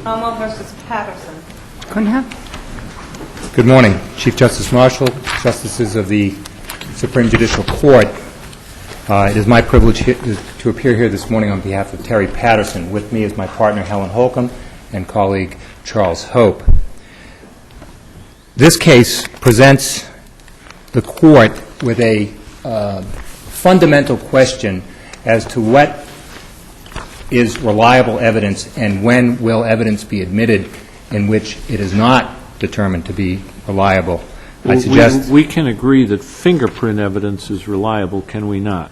Commonwealth versus Patterson. Good morning, Chief Justice Marshall, Justices of the Supreme Judicial Court. It is my privilege to appear here this morning on behalf of Terry Patterson. With me is my partner, Helen Holcomb, and colleague, Charles Hope. This case presents the Court with a fundamental question as to what is reliable evidence and when will evidence be admitted in which it is not determined to be reliable. I suggest we can agree that fingerprint evidence is reliable, can we not?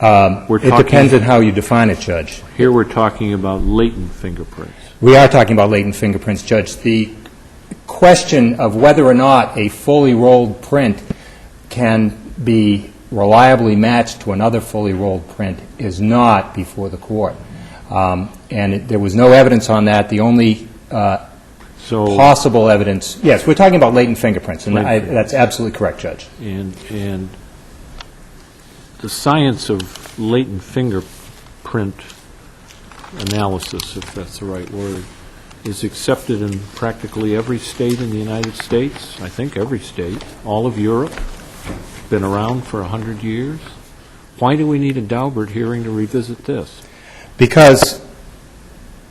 It depends on how you define it, Judge. Here we're talking about latent fingerprints. We are talking about latent fingerprints, Judge. The question of whether or not a fully rolled print can be reliably matched to another fully rolled print is not before the Court. There was no evidence on that. The only possible evidence, yes, we're talking about latent fingerprints, and that's absolutely correct, Judge. And the science of latent fingerprint analysis, if that's the right word, is accepted in practically every state in the United States, I think every state, all of Europe, been around for 100 years. Why do we need a Daubert hearing to revisit this? Because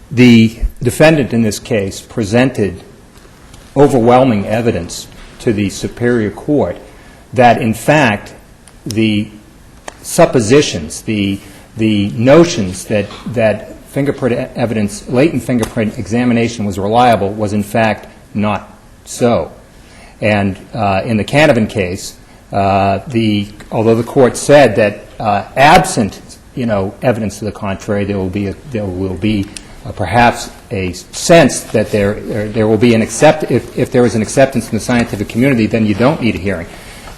the defendant in this case presented overwhelming evidence to the Superior Court that, in fact, the suppositions, the notions that fingerprint evidence, latent fingerprint examination was reliable was, in fact, not so. And in the Canavan case, although the Court said that absent, evidence to the contrary, there will be perhaps a sense that there will be an if there is an acceptance in the scientific community, then you don't need a hearing.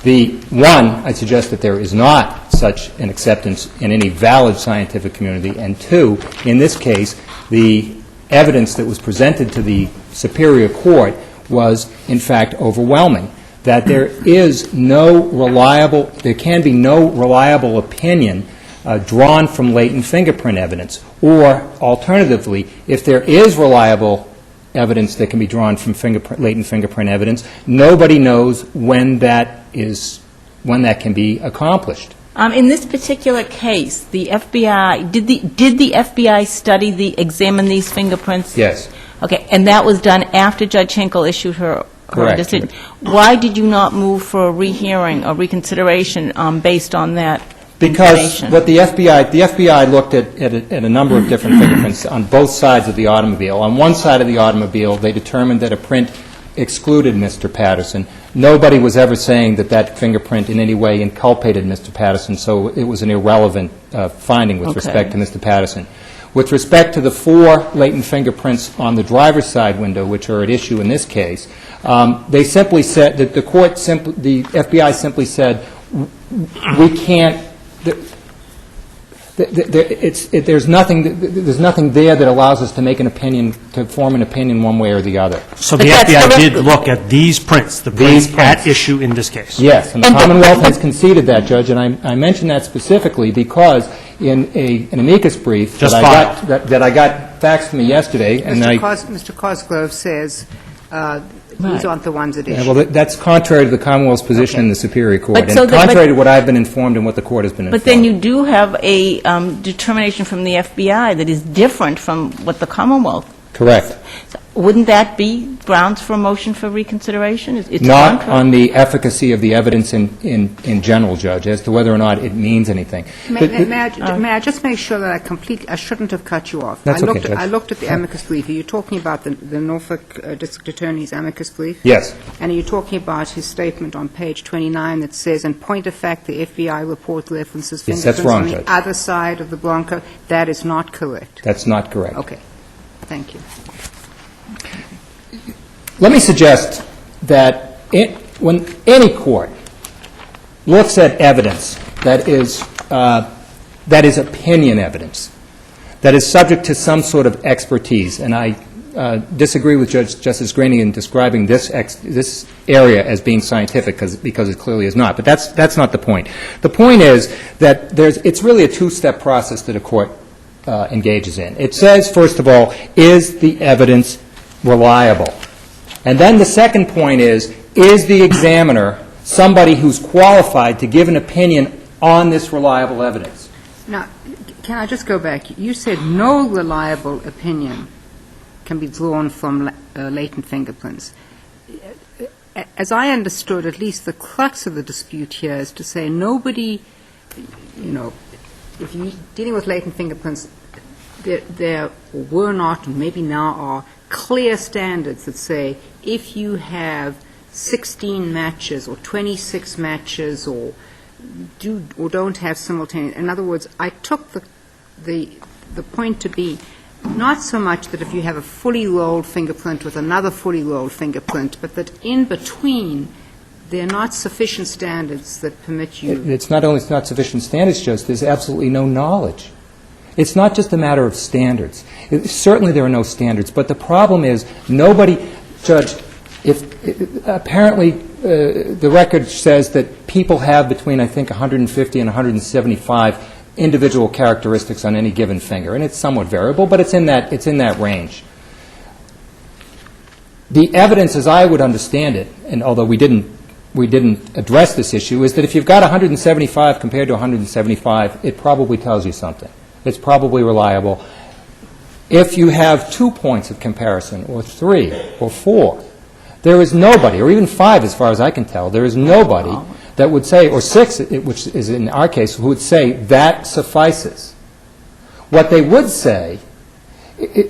I suggest that there is not such an acceptance in any valid scientific community, and two, in this case, the evidence that was presented to the Superior Court was, in fact, overwhelming, that there can be no reliable opinion drawn from latent fingerprint evidence, or alternatively, if there is reliable evidence that can be drawn from latent fingerprint evidence, nobody knows when that can be accomplished. In this particular case, the FBI did the FBI examine these fingerprints? Yes. Okay, and that was done after Judge Hinkle issued her decision. Why did you not move for a rehearing or reconsideration based on that? Because what the FBI looked at a number of different fingerprints on both sides of the automobile. On one side of the automobile, they determined that a print excluded Mr. Patterson. Nobody was ever saying that fingerprint in any way inculpated Mr. Patterson, so it was an irrelevant finding with respect to Mr. Patterson. With respect to the 4 latent fingerprints on the driver's side window, which are at issue in this case, they simply said that the FBI simply said, we can't. There's nothing there that allows us to make an opinion, to form an opinion one way or the other. So the FBI did look at these prints, the prints at issue in this case. Yes, and the Commonwealth has conceded that, Judge, and I mention that specifically because in an amicus brief that I got faxed to me yesterday, Mr. Cosgrove says these aren't the ones at issue. Well, that's contrary to the Commonwealth's position in the Superior Court, and contrary to what I've been informed and what the Court has been informed. But then you do have a determination from the FBI that is different from what the Commonwealth. Correct. So wouldn't that be grounds for a motion for reconsideration? It's not on the efficacy of the evidence in general, Judge, as to whether or not it means anything. May I just make sure that I shouldn't have cut you off. That's okay, Judge. I looked at the amicus brief. Are you talking about the Norfolk District Attorney's amicus brief? Yes. And are you talking about his statement on page 29 that says, in point of fact, the FBI report references fingerprints on the other side of the Blanco? That is not correct. That's not correct. Okay. Thank you. Let me suggest that when any court looks at evidence that is opinion evidence, that is subject to some sort of expertise, and I disagree with Justice Graney in describing this area as being scientific because it clearly is not. But that's not the point. The point is that it's really a two-step process that a court engages in. It says, first of all, is the evidence reliable? And then the second point is the examiner somebody who's qualified to give an opinion on this reliable evidence? Now, can I just go back? You said no reliable opinion can be drawn from latent fingerprints. As I understood, at least the crux of the dispute here is to say nobody, if you're dealing with latent fingerprints, there were not, and maybe now are, clear standards that say if you have 16 matches or 26 matches or don't have simultaneous. In other words, I took the point to be not so much that if you have a fully rolled fingerprint with another fully rolled fingerprint, but that in between there are not sufficient standards that permit you. It's not only not sufficient standards, Judge, there's absolutely no knowledge. It's not just a matter of standards. Certainly there are no standards, but the problem is nobody, Judge, apparently the record says that people have between, I think, 150 and 175 individual characteristics on any given finger, and it's somewhat variable, but it's in that range. The evidence, as I would understand it, and although we didn't address this issue, is that if you've got 175 compared to 175, it probably tells you something. It's probably reliable. If you have 2 points of comparison, or 3, or 4, there is nobody, or even 5 as far as I can tell, there is nobody that would say, or 6, which is in our case, who would say that suffices. What they would say,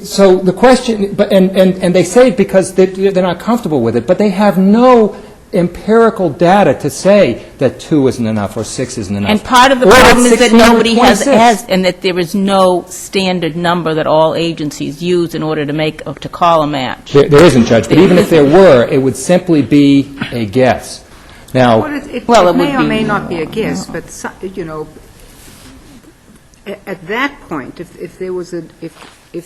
so the question, and they say it because they're not comfortable with it, but they have no empirical data to say that 2 isn't enough or 6 isn't enough. And part of the problem is that nobody has, and that there is no standard number that all agencies use in order to call a match. There isn't, Judge, but even if there were, it would simply be a guess. Now, it may or may not be a guess, but at that point, if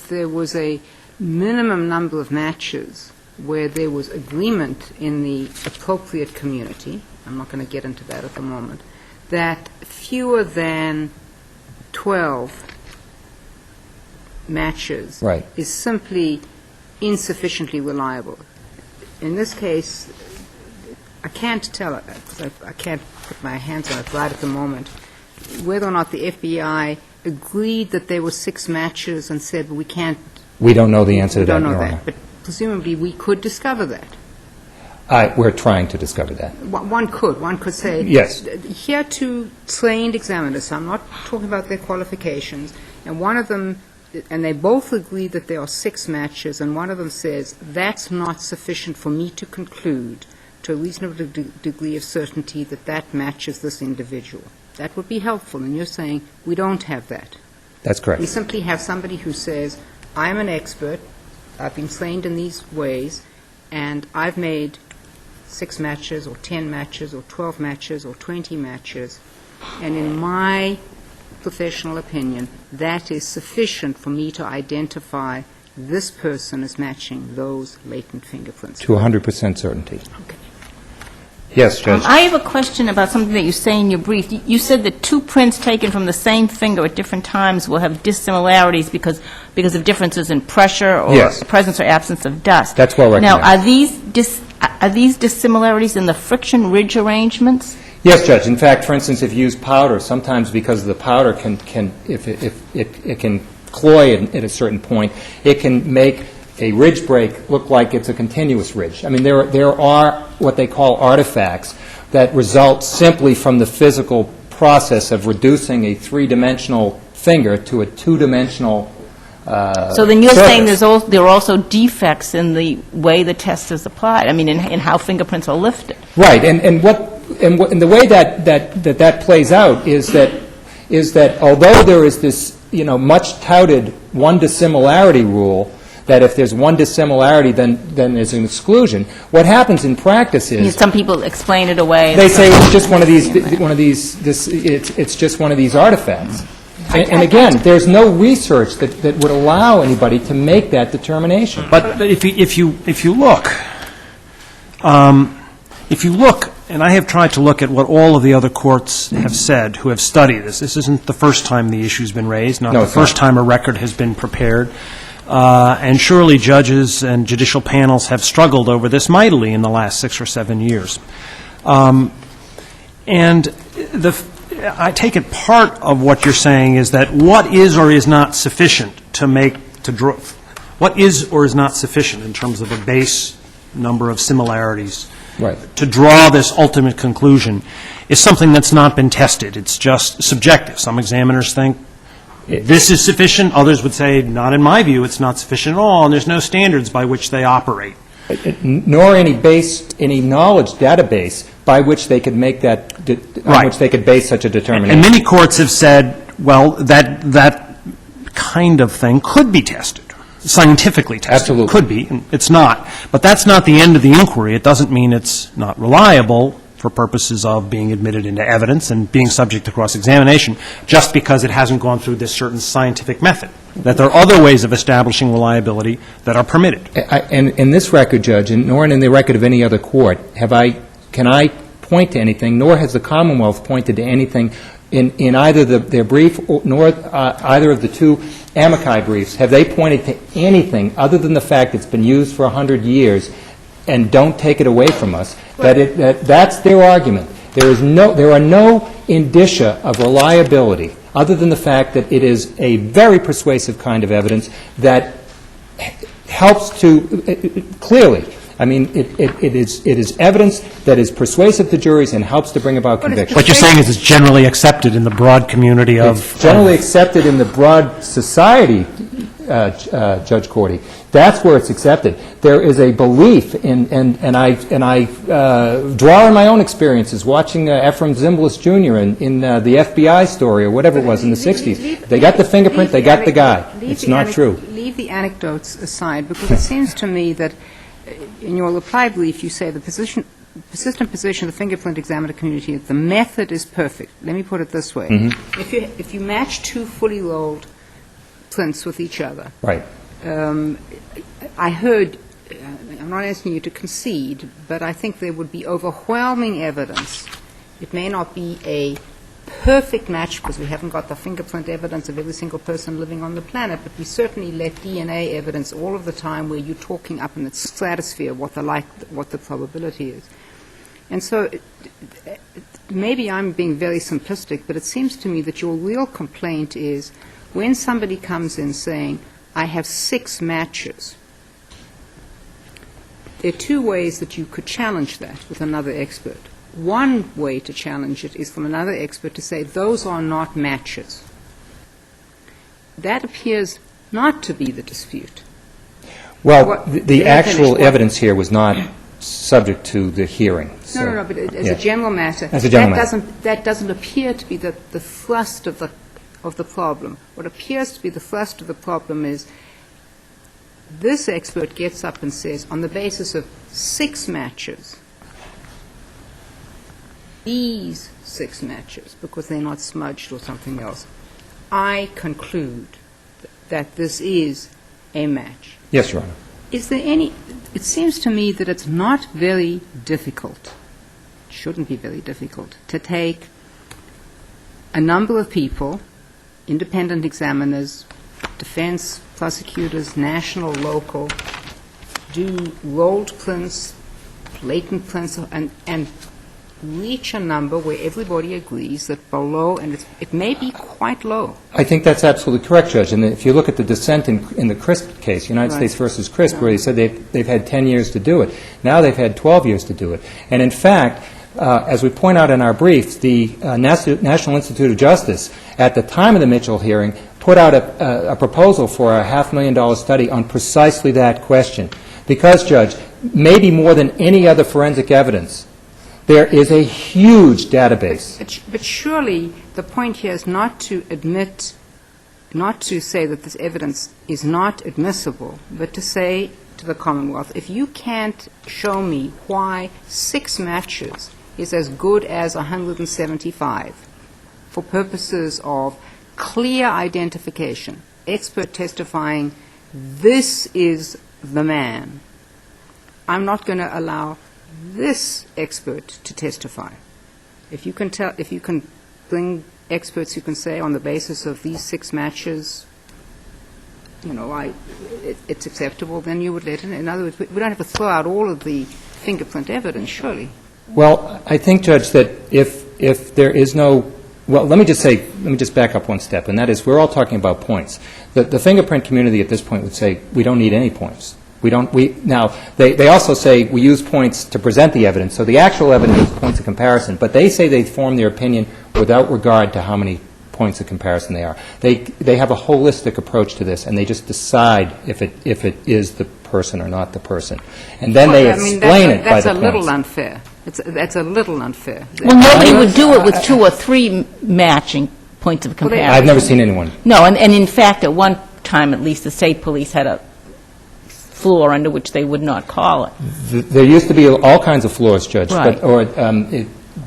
there was a minimum number of matches where there was agreement in the appropriate community, I'm not going to get into that at the moment, that fewer than 12 matches is simply insufficiently reliable. In this case, I can't tell it, because I can't put my hands on it right at the moment, whether or not the FBI agreed that there were 6 matches and said, we can't. We don't know the answer to that, Your Honor. We don't know that, but presumably we could discover that. We're trying to discover that. One could say, yes. Here are 2 trained examiners, so I'm not talking about their qualifications, and one of them, and they both agree that there are 6 matches, and one of them says, that's not sufficient for me to conclude to a reasonable degree of certainty that that matches this individual. That would be helpful, and you're saying we don't have that. That's correct. We simply have somebody who says, I'm an expert, I've been trained in these ways, and I've made 6 matches or 10 matches or 12 matches or 20 matches, and in my professional opinion, that is sufficient for me to identify this person as matching those latent fingerprints. To 100% certainty. Okay. Yes, Judge. I have a question about something that you say in your brief. You said that 2 prints taken from the same finger at different times will have dissimilarities because of differences in pressure or presence or absence of dust. That's well recognized. Now, are these dissimilarities in the friction ridge arrangements? Yes, Judge. In fact, for instance, if you use powder, sometimes because the powder if it can cloy at a certain point, it can make a ridge break look like it's a continuous ridge. I mean, there are what they call artifacts that result simply from the physical process of reducing a 3-dimensional finger to a 2-dimensional So then you're saying there are also defects in the way the test is applied, I mean, in how fingerprints are lifted. Right, and the way that plays out is that although there is this, much touted one dissimilarity rule, that if there's one dissimilarity, then there's an exclusion. What happens in practice is some people explain it away. They say it's just it's just one of these artifacts. And again, there's no research that would allow anybody to make that determination. But if you look and I have tried to look at what all of the other courts have said who have studied this. This isn't the first time the issue's been raised, not the first time a record has been prepared. And surely judges and judicial panels have struggled over this mightily in the last 6 or 7 years. And I take it part of what you're saying is that what is or is not sufficient what is or is not sufficient in terms of a base number of similarities to draw this ultimate conclusion is something that's not been tested. It's just subjective. Some examiners think this is sufficient. Others would say, not in my view, it's not sufficient at all, and there's no standards by which they operate. Nor any knowledge database by which they could make that, on which they could base such a determination. And many courts have said, well, that kind of thing could be tested, scientifically tested. Absolutely. It could be, and it's not. But that's not the end of the inquiry. It doesn't mean it's not reliable for purposes of being admitted into evidence and being subject to cross-examination, just because it hasn't gone through this certain scientific method, that there are other ways of establishing reliability that are permitted. And in this record, Judge, nor in the record of any other court, can I point to anything, nor has the Commonwealth pointed to anything in either their brief nor either of the two amici briefs, have they pointed to anything other than the fact it's been used for 100 years and don't take it away from us, that's their argument. There are no indicia of reliability other than the fact that it is a very persuasive kind of evidence that helps to clearly. I mean, it is evidence that is persuasive to juries and helps to bring about conviction. What you're saying is it's generally accepted in the broad community of... It's generally accepted in the broad society, Judge Cordy. That's where it's accepted. There is a belief and I draw on my own experiences watching Ephraim Zimbalist Jr. in the FBI story or whatever it was in the 60s. They got the fingerprint, they got the guy. It's not true. Leave the anecdotes aside, because it seems to me that in your reply brief you say the persistent position of the fingerprint examiner community, the method is perfect. Let me put it this way. Mm-hmm. If you match two fully rolled prints with each other, right. I heard, I'm not asking you to concede, but I think there would be overwhelming evidence. It may not be a perfect match because we haven't got the fingerprint evidence of every single person living on the planet, but we certainly let DNA evidence all of the time where you're talking up in the stratosphere what the probability is. And so maybe I'm being very simplistic, but it seems to me that your real complaint is when somebody comes in saying, I have 6 matches, there are 2 ways that you could challenge that with another expert. One way to challenge it is from another expert to say those are not matches. That appears not to be the dispute. Well, the actual evidence here was not subject to the hearing. So, no, but as a general matter, that doesn't appear to be the thrust of the problem. What appears to be the thrust of the problem is this expert gets up and says, on the basis of 6 matches, these 6 matches, because they're not smudged or something else, I conclude that this is a match. Yes, Your Honor. Is there any – it seems to me that it's not very difficult, it shouldn't be very difficult, to take a number of people, independent examiners, defense, prosecutors, national, local, do rolled prints, blatant prints, and reach a number where everybody agrees that below, and it may be quite low. I think that's absolutely correct, Judge. And if you look at the dissent in the Crisp case, United States versus Crisp, where they said they've had 10 years to do it. Now they've had 12 years to do it. And in fact, as we point out in our brief, the National Institute of Justice, at the time of the Mitchell hearing, put out a proposal for a $500,000 study on precisely that question. Because, Judge, maybe more than any other forensic evidence, there is a huge database. But surely the point here is not to admit, not to say that this evidence is not admissible, but to say to the Commonwealth, if you can't show me why 6 matches is as good as 175 for purposes of clear identification, expert testifying, this is the man, I'm not going to allow this expert to testify. If you can bring experts who can say on the basis of these 6 matches, it's acceptable, then you would let it. In other words, we don't have to throw out all of the fingerprint evidence, surely. Well, I think, Judge, that if there is no, well, let me just back up one step, and that is we're all talking about points. The fingerprint community at this point would say we don't need any points. Now, they also say we use points to present the evidence, so the actual evidence is points of comparison, but they say they form their opinion without regard to how many points of comparison they are. They have a holistic approach to this, and they just decide if it is the person or not the person. And then they explain it by the points. That's a little unfair. That's a little unfair. Well, nobody would do it with 2 or 3 matching points of comparison. I've never seen anyone. No, and in fact, at one time, at least, the state police had a floor under which they would not call it. There used to be all kinds of floors, Judge. Right.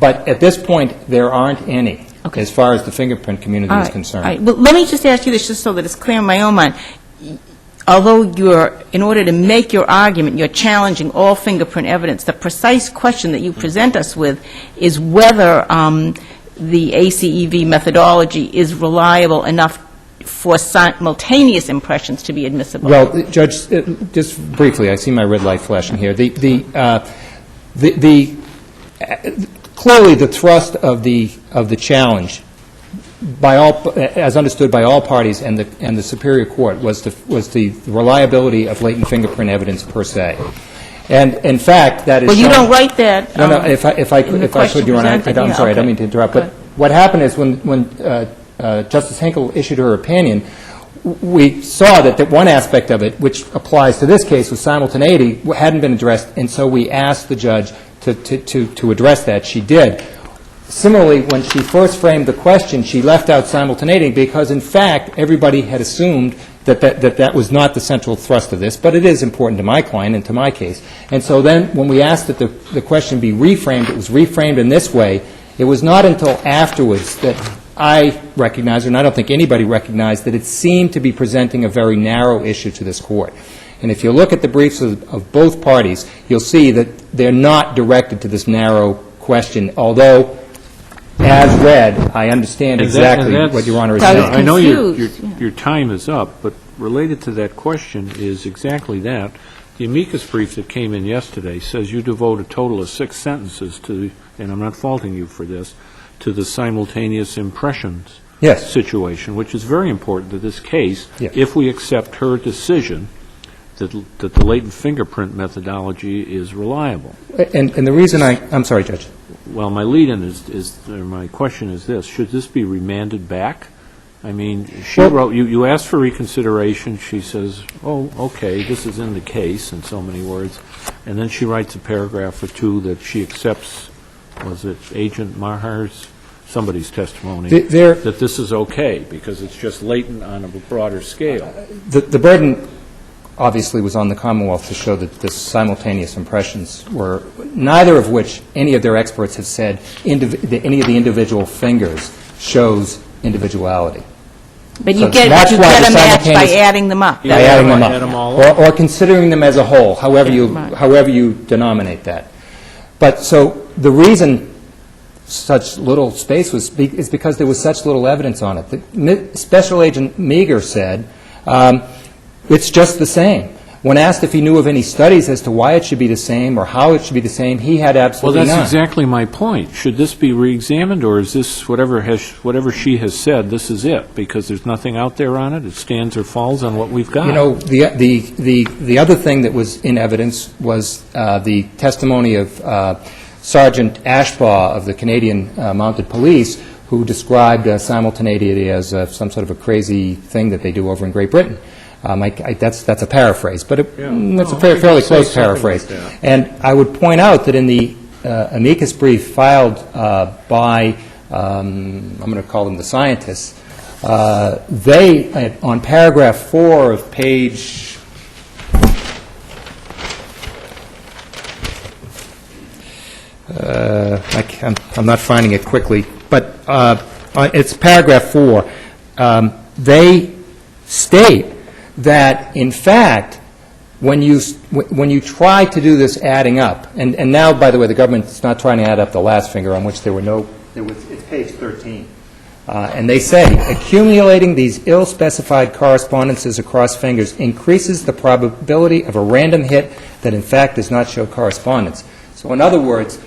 But at this point, there aren't any, as far as the fingerprint community is concerned. All right. Well, let me just ask you this, just so that it's clear in my own mind. Although in order to make your argument, you're challenging all fingerprint evidence, the precise question that you present us with is whether the ACEV methodology is reliable enough for simultaneous impressions to be admissible. Well, Judge, just briefly, I see my red light flashing here. Clearly, the thrust of the challenge, as understood by all parties and the Superior Court, was the reliability of latent fingerprint evidence per se. And in fact, that is. Well, you don't write that. No, if I could, Your Honor, I'm sorry, I don't mean to interrupt. But what happened is when Justice Hinkle issued her opinion, we saw that one aspect of it, which applies to this case, was simultaneity, hadn't been addressed, and so we asked the judge to address that. She did. Similarly, when she first framed the question, she left out simultaneity because, in fact, everybody had assumed that was not the central thrust of this, but it is important to my client and to my case. And so then when we asked that the question be reframed, it was reframed in this way. It was not until afterwards that I recognized, and I don't think anybody recognized, that it seemed to be presenting a very narrow issue to this Court. And if you look at the briefs of both parties, you'll see that they're not directed to this narrow question, although, as read, I understand exactly what Your Honor is saying. I know your time is up, but related to that question is exactly that. The amicus brief that came in yesterday says you devote a total of 6 sentences to, and I'm not faulting you for this, to the simultaneous impressions situation, which is very important to this case if we accept her decision that the latent fingerprint methodology is reliable. And the reason I'm sorry, Judge. Well, my lead-in my question is this: should this be remanded back? I mean, she wrote. You asked for reconsideration. She says, "Oh, okay, this is in the case," in so many words, and then she writes a paragraph or 2 that she accepts. Was it Agent Mahar's, somebody's testimony that this is okay because it's just latent on a broader scale? The burden obviously was on the Commonwealth to show that the simultaneous impressions were, neither of which any of their experts have said any of the individual fingers shows individuality. But you get a match by adding them up. By adding them up. Or considering them as a whole, however you denominate that. But so the reason such little space is because there was such little evidence on it. Special Agent Meager said, it's just the same. When asked if he knew of any studies as to why it should be the same or how it should be the same, he had absolutely none. Well, that's exactly my point. Should this be reexamined, or is this whatever she has said, this is it, because there's nothing out there on it? It stands or falls on what we've got. You know, the other thing that was in evidence was the testimony of Sergeant Ashbaugh of the Canadian Mounted Police, who described simultaneity as some sort of a crazy thing that they do over in Great Britain. That's a paraphrase, but it's a fairly close paraphrase. Like and I would point out that in the amicus brief filed by, I'm going to call them the scientists, they, on paragraph 4 of page, I'm not finding it quickly, but it's paragraph 4. They state that, in fact, when you try to do this adding up, and now, by the way, the government's not trying to add up the last finger on which it's page 13. And they say, accumulating these ill-specified correspondences across fingers increases the probability of a random hit that in fact does not show correspondence. So in other words,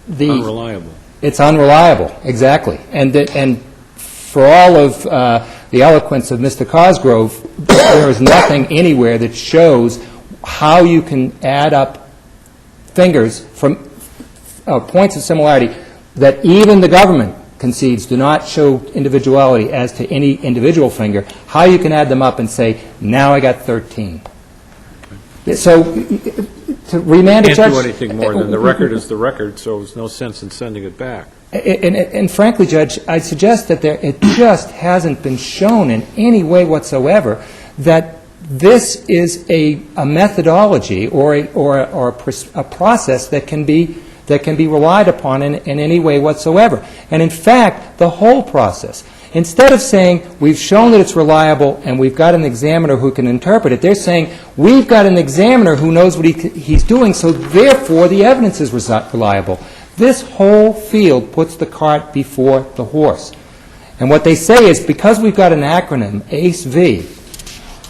Unreliable. It's unreliable, exactly. And for all of the eloquence of Mr. Cosgrove, there is nothing anywhere that shows how you can add up fingers from points of similarity that even the government concedes do not show individuality as to any individual finger, how you can add them up and say, now I got 13. So to remand a judge... Can't do anything more than the record is the record, so there's no sense in sending it back. And frankly, Judge, I suggest that it just hasn't been shown in any way whatsoever that this is a methodology or a process that can be relied upon in any way whatsoever. And in fact, the whole process, instead of saying we've shown that it's reliable and we've got an examiner who can interpret it, they're saying we've got an examiner who knows what he's doing, so therefore the evidence is reliable. This whole field puts the cart before the horse. And what they say is because we've got an acronym, ACE-V,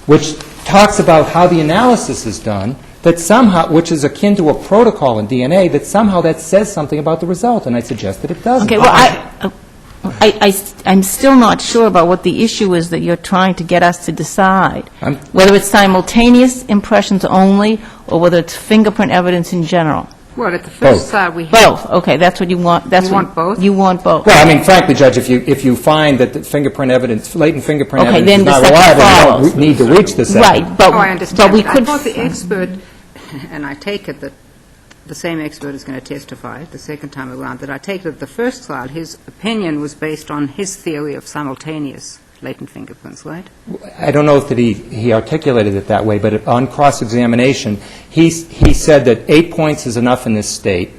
which talks about how the analysis is done, that somehow, which is akin to a protocol in DNA, that somehow that says something about the result, and I suggest that it doesn't. Okay, well, I'm still not sure about what the issue is that you're trying to get us to decide, whether it's simultaneous impressions only or whether it's fingerprint evidence in general. Well, at the first side, we have... Both, okay, that's what you want. You want both? You want both. Well, I mean, frankly, Judge, if you find that the fingerprint evidence, latent fingerprint Okay, evidence is then the not second reliable, you follows. don't need to reach the second. Right, but... Oh, I understand. But we I could... thought the expert, and I take it that the same expert is going to testify the second time around, that I take it that the first trial, his opinion was based on his theory of simultaneous latent fingerprints, right? I don't know if that he articulated it that way, but on cross-examination, he said that 8 points is enough in this state.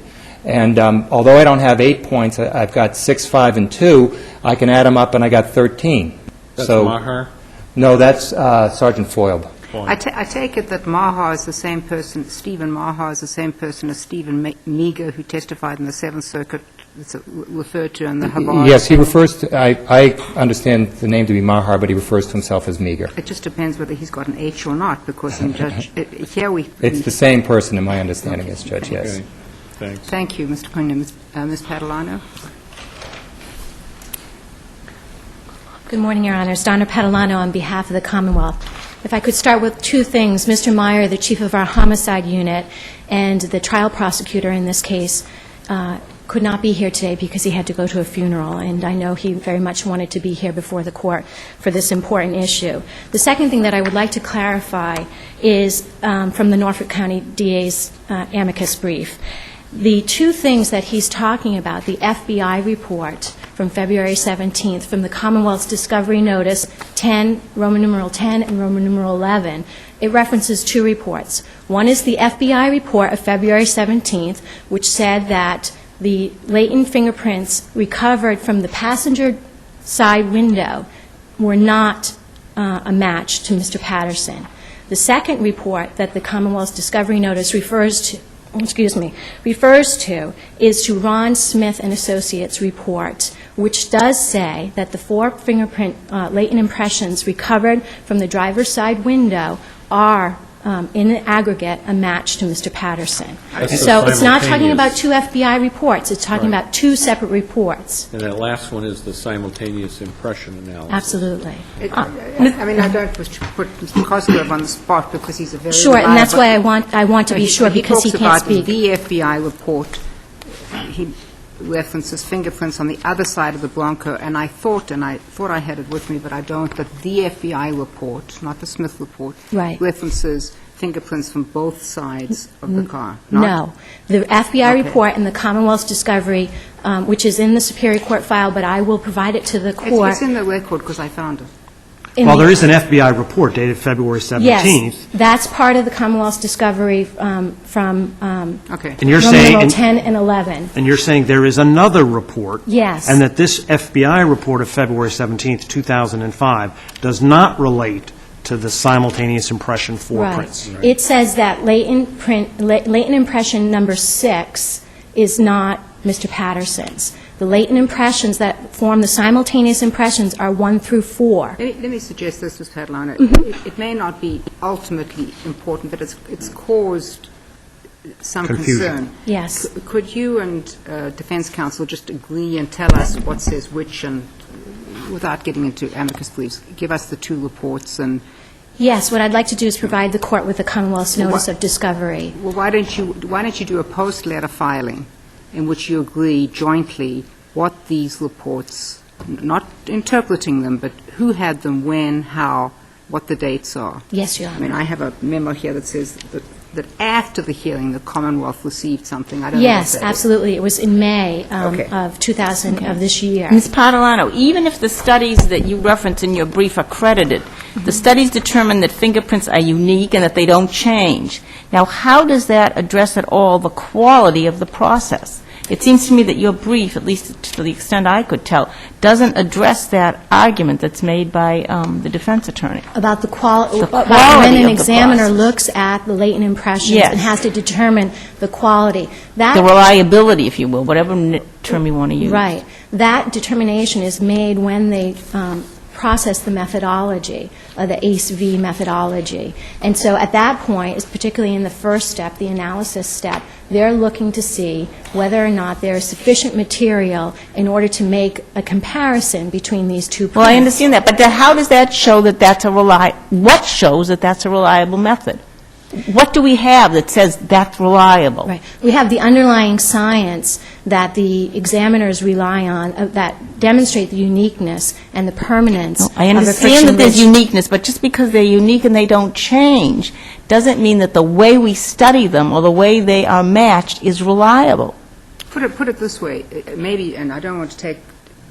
And although I don't have 8 points, I've got 6, 5, and 2. I can add them up, and I got 13. That's so, Maher? No, that's Sergeant Foiled. I take it that Maher is the same person, Stephen Maher is the same person as Stephen Meager, who testified in the Seventh Circuit, referred to in the Havard. Yes, he refers to, I understand the name to be Maher, but he refers to himself as Meager. It just depends whether he's got an H or not, because in Judge, here we... It's the same person, in my understanding, as Judge, yes. Okay. Thanks. Thank you, Mr. Quinn. Ms. Padalano? Good morning, Your Honors. Donna Padalano on behalf of the Commonwealth. If I could start with two things. Mr. Meyer, the chief of our homicide unit, and the trial prosecutor in this case could not be here today because he had to go to a funeral, and I know he very much wanted to be here before the court for this important issue. The second thing that I would like to clarify is from the Norfolk County DA's amicus brief. The two things that he's talking about, the FBI report from February 17th, from the Commonwealth's discovery notice 10, Roman numeral 10 and Roman numeral 11, it references two reports. One is the FBI report of February 17th, which said that the latent fingerprints recovered from the passenger side window were not a match to Mr. Patterson. The second report that the Commonwealth's discovery notice refers to is to Ron Smith and Associates report, which does say that the 4 fingerprint latent impressions recovered from the driver's side window are, in the aggregate, a match to Mr. Patterson. So it's not talking about 2 FBI reports. It's talking about 2 separate reports. And that last one is the simultaneous impression analysis. Absolutely. I mean, I don't wish to put Mr. Cosgrove on the spot because he's a very Sure, and that's why I want to be sure, because he can't speak. He talks about the FBI report. He references fingerprints on the other side of the Bronco, and I thought I had it with me, but I don't, that the FBI report, not the Smith report, Right. references fingerprints from both sides of the car. No. The FBI Okay. report and the Commonwealth's discovery, which is in the Superior Court file, but I will provide it to the court. It's in the record because I found it. Well, there is an FBI report dated February 17th. Yes, that's part of the Commonwealth's discovery from Okay. And you're Roman saying, numeral 10 and 11. and you're saying there is another report. Yes. And that this FBI report of February 17th, 2005, does not relate to the simultaneous impression for Right. prints. It says that latent impression number 6 is not Mr. Patterson's. The latent impressions that form the simultaneous impressions are 1 through 4. Let me suggest this, Ms. Padalano. Mm-hmm. It may not be ultimately important, but it's caused some Confusion. concern. Yes. Could you and defense counsel just agree and tell us what says which, and without getting into amicus briefs, give us the two reports? And Yes, what I'd like to do is provide the court with the Commonwealth's notice of discovery. well, why don't you do a post-letter filing in which you agree jointly what these reports, not interpreting them, but who had them, when, how, what the dates are? Yes, Your I Honor. mean, I have a memo here that says that after the hearing, the Commonwealth received something. I don't know what Yes, that is. absolutely. It was in May Okay. of 2000, of this year. Ms. Padalano, even if the studies that you reference in your brief are credited, the studies determine that fingerprints are unique and that they don't change. Now, how does that address at all the quality of the process? It seems to me that your brief, at least to the extent I could tell, doesn't address that argument that's made by the defense attorney. About the quality, The about quality when an of the examiner process. looks at the latent impressions Yes. and has to determine the quality. The That reliability, if you will, whatever term you want to use. Right. That determination is made when they process the methodology, the ACE-V methodology. And so at that point, particularly in the first step, the analysis step, they're looking to see whether or not there is sufficient material in order to make a comparison between these two prints. Well, I understand that, but then how does that show that what shows that that's a reliable method? What do we have that says that's reliable? Right. We have the underlying science that the examiners rely on that demonstrate the uniqueness and the permanence No, I of a understand that there's friction-rich- uniqueness, but just because they're unique and they don't change doesn't mean that the way we study them or the way they are matched is reliable. Put it this way, maybe, and I don't want to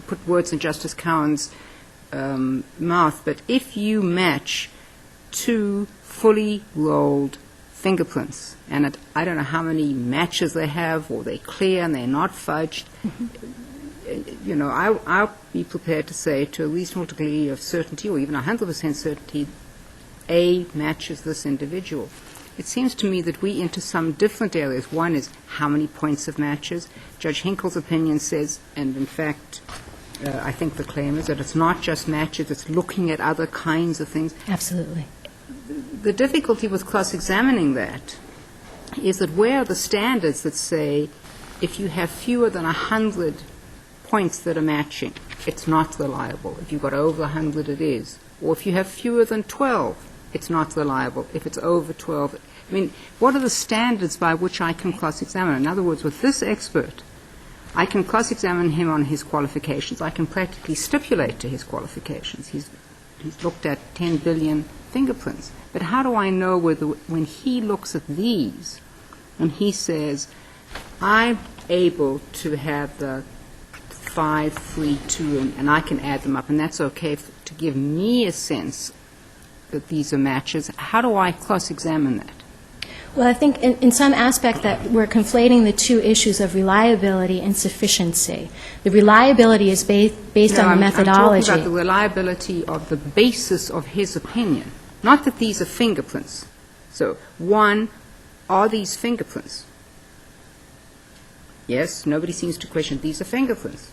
put words in Justice Cowan's mouth, but if you match two fully rolled fingerprints, and I don't know how many matches they have, or they're clear and they're not fudged, you know, I'll be prepared to say to a reasonable degree of certainty, or even 100% certainty, A matches this individual. It seems to me that we into some different areas. One is how many points of matches. Judge Hinkle's opinion says, and in fact, I think the claim is that it's not just matches, it's looking at other kinds of things. Absolutely. The difficulty with cross-examining that is that where are the standards that say if you have fewer than 100 points that are matching, it's not reliable. If you've got over 100, it is. Or if you have fewer than 12, it's not reliable. If it's over 12, I mean, what are the standards by which I can cross-examine? In other words, with this expert, I can cross-examine him on his qualifications. I can practically stipulate to his qualifications. He's looked at 10 billion fingerprints. But how do I know whether, when he looks at these and he says, I'm able to have the 5, 3, 2, and I can add them up, and that's okay to give me a sense that these are matches, how do I cross-examine that? Well, I think in some aspect that we're conflating the two issues of reliability and sufficiency. The reliability is based on the methodology. I'm talking about the reliability of the basis of his opinion, not that these are fingerprints. So, one, are these fingerprints? Yes, nobody seems to question these are fingerprints.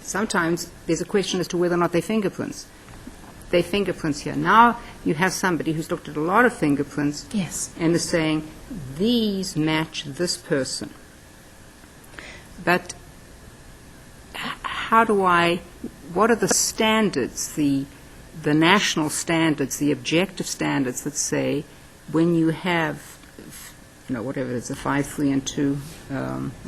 Sometimes there's a question as to whether or not they're fingerprints. They're fingerprints here. Now you have somebody who's looked at a lot of fingerprints Yes. and is saying, these match this person. But how do I, what are the standards, the national standards, the objective standards that say when you have, you know, whatever it is, a 5, 3, and 2,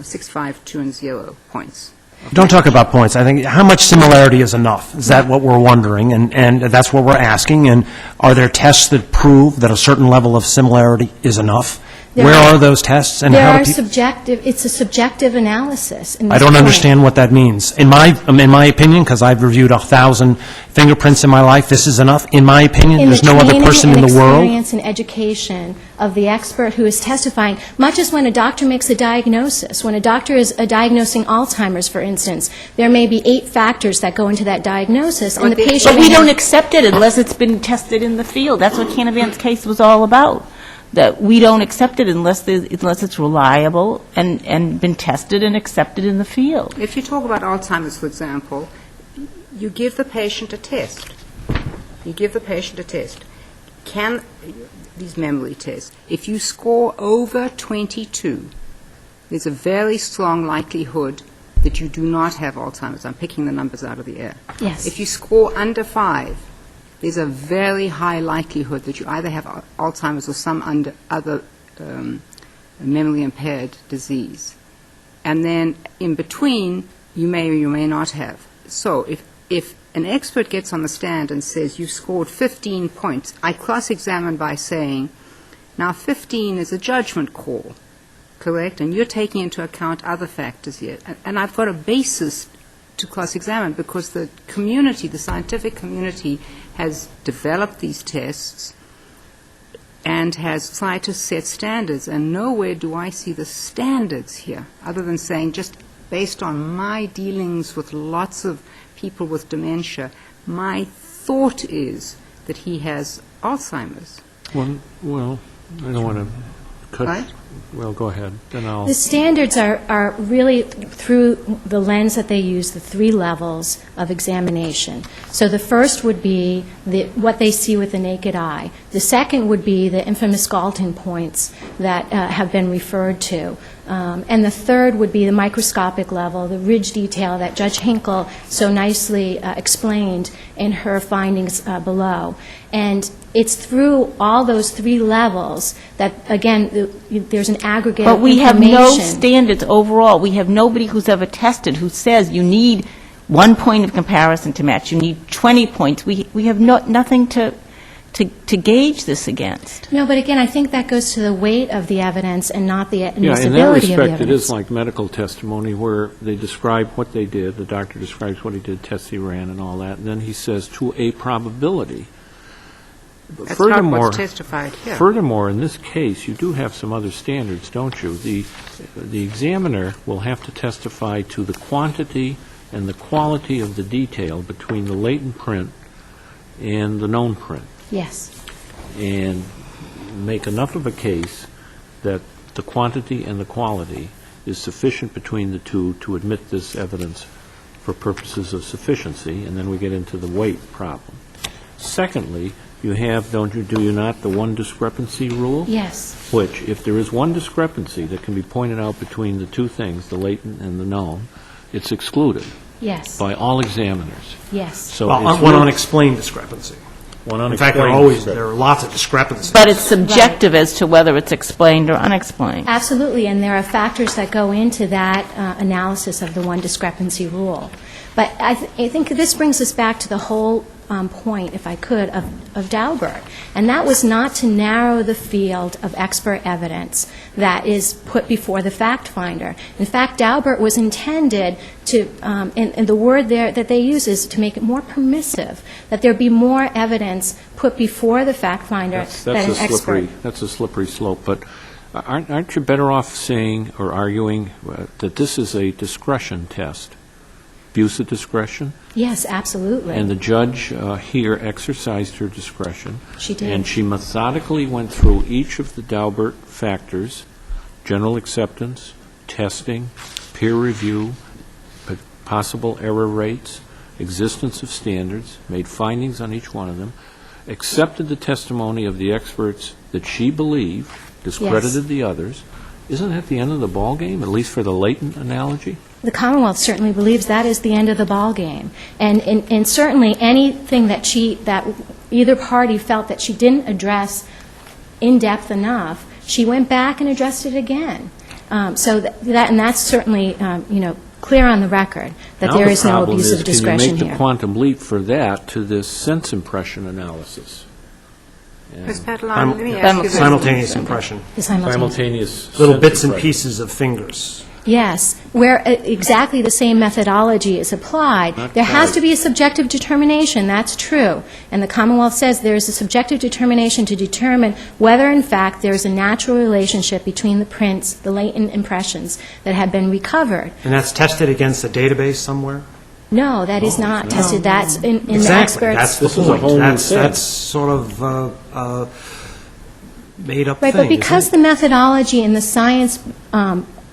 6, 5, 2, and 0 points? Don't talk about points. I think how much similarity is enough? Is that what we're wondering? And that's what we're asking. And are there tests that prove that a certain level of similarity is enough? Where are those tests, and There how are do people... subjective, it's a subjective analysis. In I this don't point. understand what that means. In my opinion, because I've reviewed 1,000 fingerprints in my life, this is enough. In my opinion, there's no other person in the In the world. training and experience and education of the expert who is testifying, much as when a doctor makes a diagnosis. When a doctor is diagnosing Alzheimer's, for instance, there may be 8 factors that go into that diagnosis, and the patient... But we may don't have- accept it unless it's been tested in the field. That's what Canavan's case was all about, that we don't accept it unless it's reliable and been tested and accepted in the field. If you talk about Alzheimer's, for example, you give the patient a test. You give the patient a test. These memory tests, if you score over 22, there's a very strong likelihood that you do not have Alzheimer's. I'm picking the numbers out of the air. Yes. If you score under 5, there's a very high likelihood that you either have Alzheimer's or some other memory-impaired disease. And then in between, you may or you may not have. So if an expert gets on the stand and says, you scored 15 points, I cross-examine by saying, now 15 is a judgment call, correct? And you're taking into account other factors here. And I've got a basis to cross-examine because the community, the scientific community, has developed these tests and has tried to set standards. And nowhere do I see the standards here, other than saying just based on my dealings with lots of people with dementia, my thought is that he has Alzheimer's. Well, I don't want to cut... Right? Well, go ahead, then I'll... The standards are really through the lens that they use, the 3 levels of examination. So the first would be what they see with the naked eye. The second would be the infamous Galton points that have been referred to. And the third would be the microscopic level, the ridge detail that Judge Hinkle so nicely explained in her findings below. And it's through all those 3 levels that, again, there's an aggregate But we have no information. standards overall. We have nobody who's ever tested who says you need 1 point of comparison to match. You need 20 points. We have nothing to gauge this against. No, but again, I think that goes to the weight of the evidence and not the Yeah, admissibility in that of the respect, evidence. it is like medical testimony where they describe what they did, the doctor describes what he did, tests he ran and all that, and then he says to a probability. That's not what's testified here. Furthermore, in this case, you do have some other standards, don't you? The examiner will have to testify to the quantity and the quality of the detail between the latent print and the known print, Yes. and make enough of a case that the quantity and the quality is sufficient between the two to admit this evidence for purposes of sufficiency, and then we get into the weight problem. Secondly, you have, do you not, the one discrepancy rule? Yes. Which, if there is one discrepancy that can be pointed out between the two things, the latent and the known, it's excluded Yes. by all examiners. Yes. So Well, it's one really- unexplained discrepancy. one In fact, unexplained there are lots of discrepancies. But it's subjective as to whether it's explained or unexplained. Absolutely, and there are factors that go into that analysis of the one discrepancy rule. But I think this brings us back to the whole point, if I could, of Daubert. And that was not to narrow the field of expert evidence that is put before the fact finder. In fact, Daubert was intended to, and the word there that they use is to make it more permissive, that there be more evidence put before the fact finder that an expert. That's a slippery slope, but aren't you better off saying or arguing that this is a discretion test? Abuse of discretion? Yes, absolutely. And the judge here exercised her discretion. She did. And she methodically went through each of the Daubert factors, general acceptance, testing, peer review, possible error rates, existence of standards, made findings on each one of them, accepted the testimony of the experts that she believed, discredited the others. Isn't that the end of the ballgame, at least for the latent analogy? The Commonwealth certainly believes that is the end of the ballgame. And certainly anything that that either party felt that she didn't address in depth enough, she went back and addressed it again. So that's certainly, clear on the record that there is no abuse of discretion Can you make here. the quantum leap for that to this sense impression analysis? Ms. Patalano, let me ask you this. Simultaneous impression. The simultaneous. Little sense bits and impression. pieces of fingers. Yes, where exactly the same methodology is applied. There has to be a subjective determination, that's true. And the Commonwealth says there is a subjective determination to determine whether, in fact, there is a natural relationship between the prints, the latent impressions that have been recovered. And that's tested against a database somewhere? No, that is not tested. That's in the Exactly, experts. that's the This is a point. whole new That's thing. sort of made-up thing, Right, but isn't because it? the methodology and the science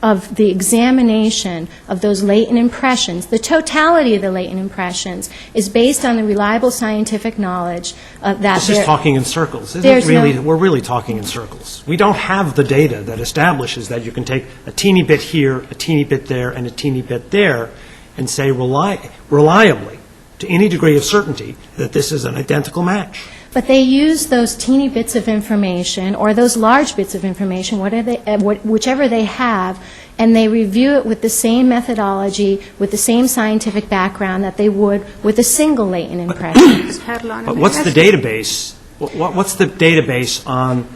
of the examination of those latent impressions, the totality of the latent impressions, is based on the reliable scientific knowledge that This is there- talking in circles, isn't there's it? Really, no- we're really talking in circles. We don't have the data that establishes that you can take a teeny bit here, a teeny bit there, and a teeny bit there, and say reliably, to any degree of certainty, that this is an identical match. But they use those teeny bits of information, or those large bits of information, whichever they have, and they review it with the same methodology, with the same scientific background that they would with a single latent impression. Ms. Patalano, But may I what's the ask you- database, what's the database on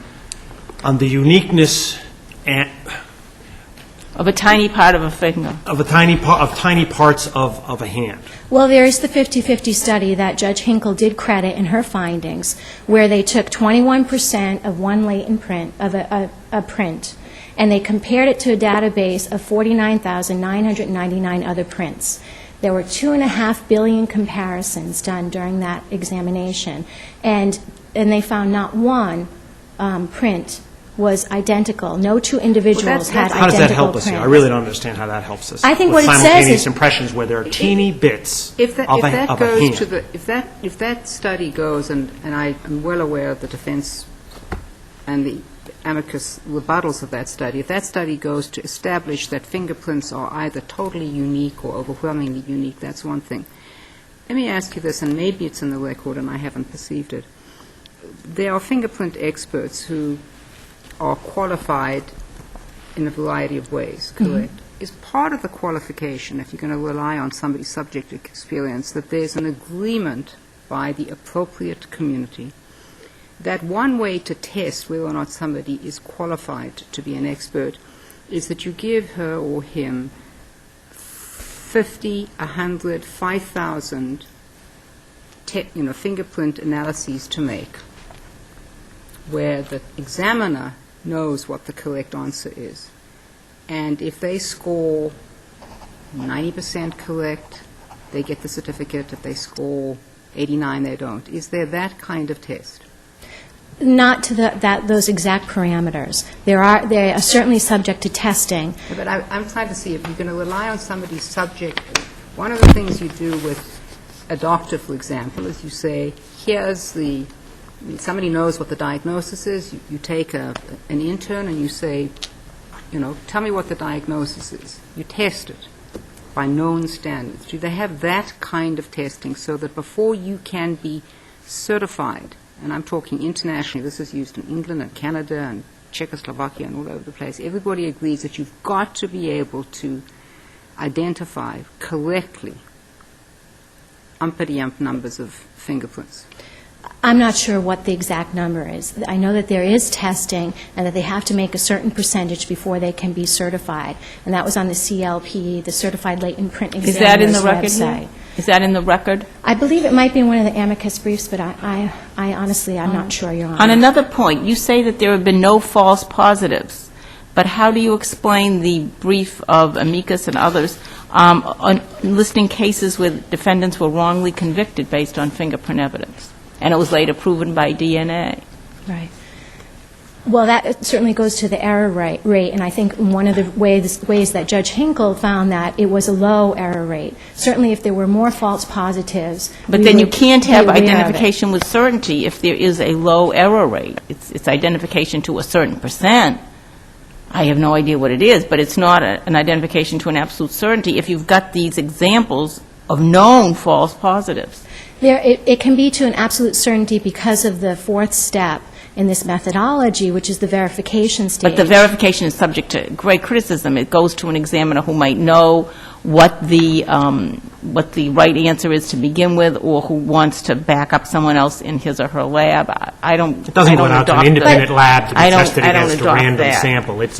the uniqueness Of a tiny part of a finger. of tiny parts of a hand? Well, there is the 50-50 study that Judge Hinkle did credit in her findings, where they took 21% of one latent print, of a print, and they compared it to a database of 49,999 other prints. There were 2.5 billion comparisons done during that examination, and they found not one print was identical. No two individuals had identical How does that help us here? prints. I really don't understand how that helps us. I think with what it says simultaneous is- impressions where there are teeny bits If that of a hand. goes to the, if that study goes, and I am well aware of the defense and the amicus rebuttals of that study, if that study goes to establish that fingerprints are either totally unique or overwhelmingly unique, that's one thing. Let me ask you this, and maybe it's in the record and I haven't perceived it. There are fingerprint experts who are qualified in a variety of ways, correct? Is part of the qualification, if you're going to rely on somebody's subjective experience, that there's an agreement by the appropriate community that one way to test whether or not somebody is qualified to be an expert is that you give her or him 50, 100, 5,000 fingerprint analyses to make, where the examiner knows what the correct answer is. And if they score 90% correct, they get the certificate. If they score 89, they don't. Is there that kind of test? Not to those exact parameters. They are certainly subject to testing. But I'm trying to see if you're going to rely on somebody's subject. One of the things you do with a doctor, for example, is you say, somebody knows what the diagnosis is. You take an intern and you say, tell me what the diagnosis is. You test it by known standards. Do they have that kind of testing so that before you can be certified, and I'm talking internationally, this is used in England and Canada and Czechoslovakia and all over the place, everybody agrees that you've got to be able to identify correctly umpity-ump numbers of fingerprints? I'm not sure what the exact number is. I know that there is testing and that they have to make a certain percentage before they can be certified. And that was on the CLP, the Certified Latent Print Examiner's Is that in the record website. here? Is that in the record? I believe it might be in one of the amicus briefs, but I honestly, I'm not sure, Your Honor. On another point, you say that there have been no false positives, but how do you explain the brief of amicus and others on listing cases where defendants were wrongly convicted based on fingerprint evidence, and it was later proven by DNA? Right. Well, that certainly goes to the error rate, and I think one of the ways that Judge Hinkle found that it was a low error rate. Certainly, if there were more false positives, But we then you would can't be have aware of it. identification with certainty if there is a low error rate. It's identification to a certain percent. I have no idea what it is, but it's not an identification to an absolute certainty if you've got these examples of known false positives. It can be to an absolute certainty because of the fourth step in this methodology, which is the verification stage. But the verification is subject to great criticism. It goes to an examiner who might know what the right answer is to begin with, or who wants to back up someone else in his or her lab. I don't. It doesn't go out to an independent lab to be I don't tested against a adopt random that. sample. It's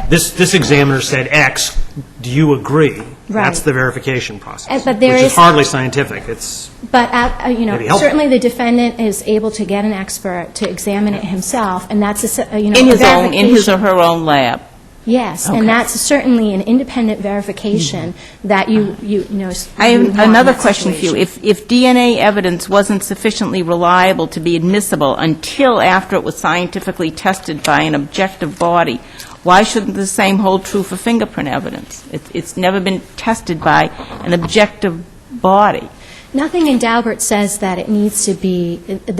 this examiner said X, do you agree? Right. That's the verification process, But there which is is- hardly scientific. It's But, Maybe helpful. certainly the defendant is able to get an expert to examine it himself, and that's, In his or her own lab. Yes, Okay. and that's certainly an independent verification that you know. I you have want in another that question for you. situation. If DNA evidence wasn't sufficiently reliable to be admissible until after it was scientifically tested by an objective body, why shouldn't the same hold true for fingerprint evidence? It's never been tested by an objective body. Nothing in Daubert says that there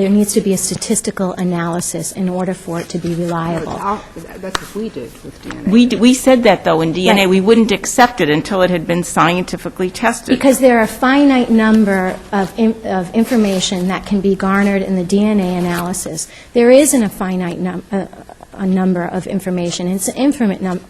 needs to be a statistical analysis in order for it to be reliable. That's what we did with DNA. We said that, though, in DNA. Right. We wouldn't accept it until it had been scientifically tested. Because there are a finite number of information that can be garnered in the DNA analysis. There isn't a finite a number of information. It's an infinite number.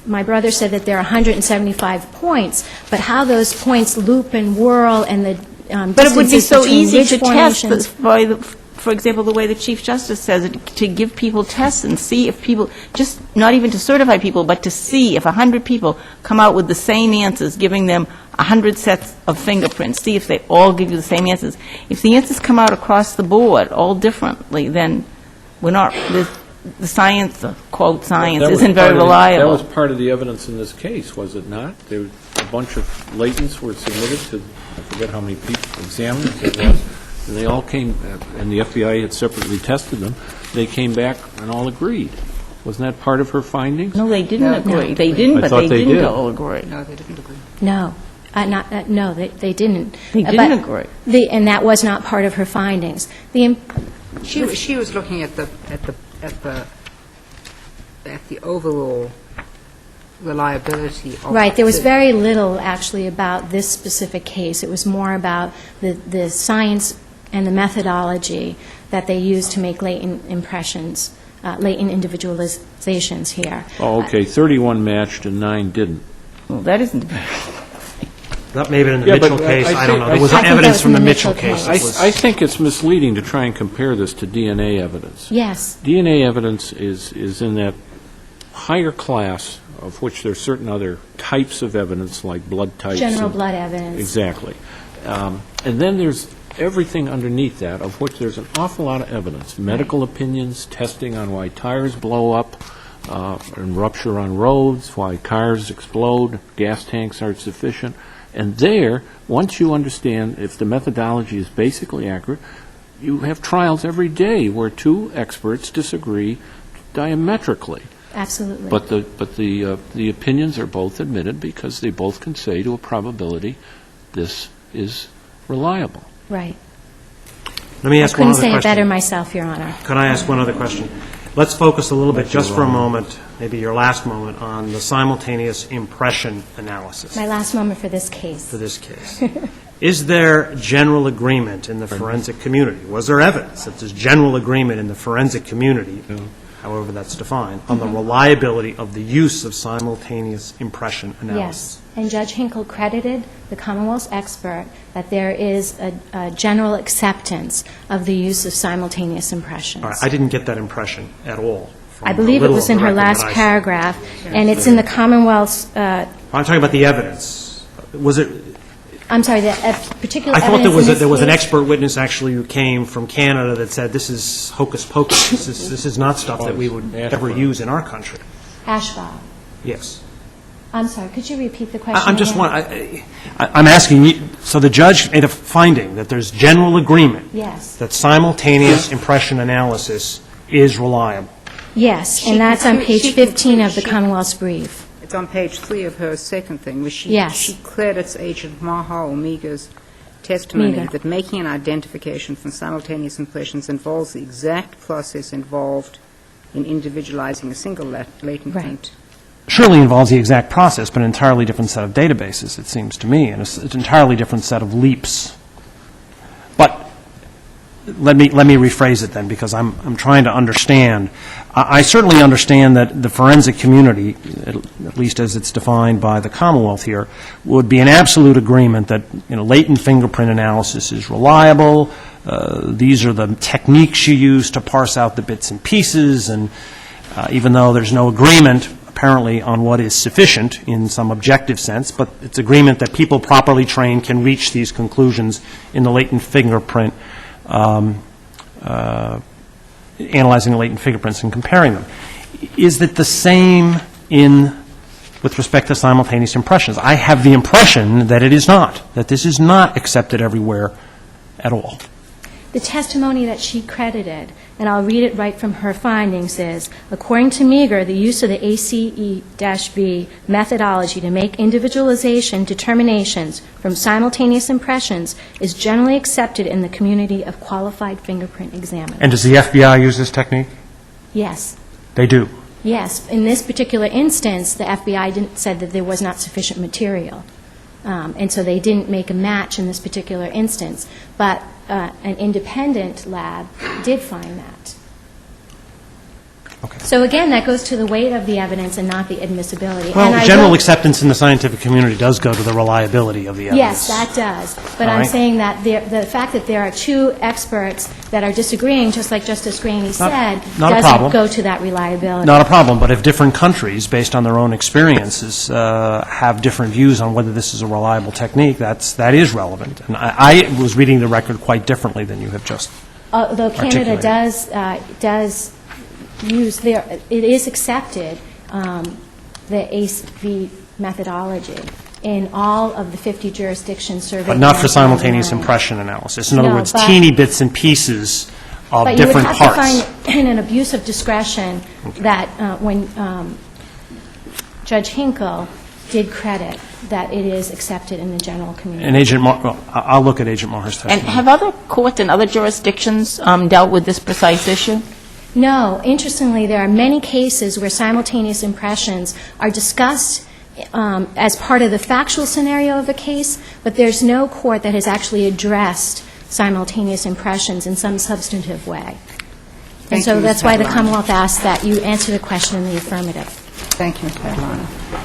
My brother said that there are 175 points, but how those points loop and whirl and the But it would be distances so between easy ridge to test, formations- for example, the way the Chief Justice says it, to give people tests and see if people, just not even to certify people, but to see if 100 people come out with the same answers, giving them 100 sets of fingerprints, see if they all give you the same answers. If the answers come out across the board all differently, then we're not, the science, the quote science, That was isn't very part of the- reliable. That was part of the evidence in this case, was it not? There, a bunch of latents were submitted to, I forget how many people, examiners it was, and they all came, and the FBI had separately tested them. They came back and all agreed. Wasn't that part of her findings? No, they didn't No. agree. They didn't, I but thought they they didn't did. all agree. No, they didn't agree. No. No, they didn't. They But didn't agree. And that was not part of her findings. She was looking at the overall reliability of Right, there was the- very little actually about this specific case. It was more about the science and the methodology that they used to make latent impressions, latent individualizations here. Oh, okay, 31 matched and 9 didn't. Well, that isn't, that may have been in the Yeah, but Mitchell case. I I don't think- know. There was I think that evidence was from in the the Mitchell Mitchell case. case. It was- I think it's misleading to try and compare this to DNA evidence. Yes, DNA evidence is in that higher class of which there are certain other types of evidence, like blood types. general and- blood evidence. Exactly. And then there's everything underneath that, of which there's an awful lot of evidence. Medical opinions, testing on why tires blow up and rupture on roads, why cars explode, gas tanks aren't sufficient. And there, once you understand if the methodology is basically accurate, you have trials every day where two experts disagree diametrically. Absolutely. But the opinions are both admitted because they both can say to a probability this is reliable. Right. Let me I ask one couldn't other say it question. better myself, Your Honor. Could I ask one other question? Let's focus a little bit, just for a moment, maybe your last moment, on the simultaneous impression analysis My last moment for this case. for this case. Is there general agreement in the forensic community? Was there evidence that there's general agreement in the forensic community, however that's defined, on the reliability of the use of simultaneous impression analysis? Yes, and Judge Hinkle credited the Commonwealth's expert that there is a general acceptance of the use of simultaneous impressions. All right, I didn't get that impression at all. from I the believe it little was in of the her record last that I saw. paragraph, and it's in the Commonwealth's, I'm talking about the evidence. Was it, I'm sorry, the particular I thought evidence in this there was an case- expert witness actually who came from Canada that said this is hocus pocus. This is not stuff that we would ever use in our country. Ashbaugh. Yes. I'm sorry, could you repeat the question I'm just again? I'm asking you, so the judge made a finding that there's general agreement Yes. that simultaneous impression analysis is reliable. Yes, and that's on page she 15 of the she- Commonwealth's brief. It's on page 3 of her second thing, where she Yes. credits Agent Maha Omega's testimony Omega. that making an identification from simultaneous impressions involves the exact process involved in individualizing a single latent Right. print. Surely involves the exact process, but an entirely different set of databases, it seems to me, and an entirely different set of leaps. But let me rephrase it then, because I'm trying to understand. I certainly understand that the forensic community, at least as it's defined by the Commonwealth here, would be in absolute agreement that, latent fingerprint analysis is reliable. These are the techniques you use to parse out the bits and pieces, and even though there's no agreement apparently on what is sufficient in some objective sense, but it's agreement that people properly trained can reach these conclusions in the latent fingerprint, analyzing the latent fingerprints and comparing them. Is it the same with respect to simultaneous impressions? I have the impression that it is not, that this is not accepted everywhere at all. The testimony that she credited, and I'll read it right from her findings, is, according to Meager, the use of the ACE-B methodology to make individualization determinations from simultaneous impressions is generally accepted in the community of qualified fingerprint examiners. And does the FBI use this technique? Yes. They do. Yes. In this particular instance, the FBI said that there was not sufficient material. And so they didn't make a match in this particular instance. But an independent lab did find that. Okay. So again, that goes to the weight of the evidence and not the admissibility. Well, And general acceptance in the scientific community does go to the reliability of the evidence. Yes, that does. But All I'm right. saying that the fact that there are two experts that are disagreeing, just like Justice Graney said, not a doesn't problem. go to that reliability. Not a problem, but if different countries, based on their own experiences, have different views on whether this is a reliable technique, that is relevant. And I was reading the record quite differently than you have just Although Canada articulated. does use it is accepted, the ACE-B methodology in all of the 50 jurisdictions surveyed. But not for in simultaneous 1999. impression analysis. In other No, words, but- teeny bits and pieces of But different you would have parts. to find in an abuse of discretion that when Judge Hinkle did credit that it is accepted in the general community. And Agent I'll look at Agent Maher's testimony. And have other courts in other jurisdictions dealt with this precise issue? No. Interestingly, there are many cases where simultaneous impressions are discussed as part of the factual scenario of a case, but there's no court that has actually addressed simultaneous impressions in some substantive way. And Thank so you, that's Ms. why the Catalano. Commonwealth asked that you answer the question in the affirmative. Thank you, Ms. Catalano.